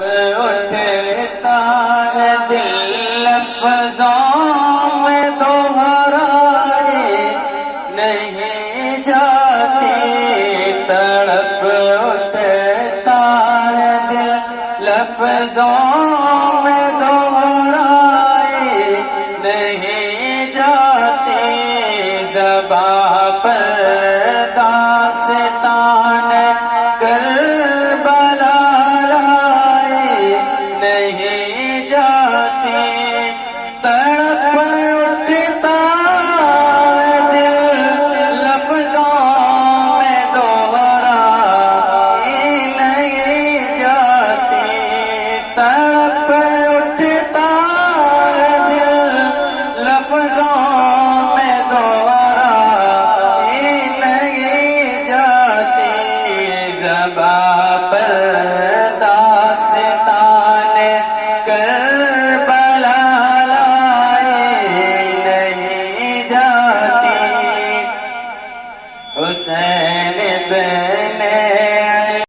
اٹھتا ہے دل لفظوں میں دوہرائے نہیں جاتی، تڑپ اٹھتا ہے دل لفظوں میں دوہرائے نہیں جاتی، زباں پر داستان کربلا نہیں جاتی، تڑپ اٹھتا ہے دل لفظوں میں دوہرائی نہیں جاتی، تڑپ اٹھتا ہے دل لفظوں میں دوہرائی نہیں جاتی، زباں پر کربلا نہیں جاتی، حسین بن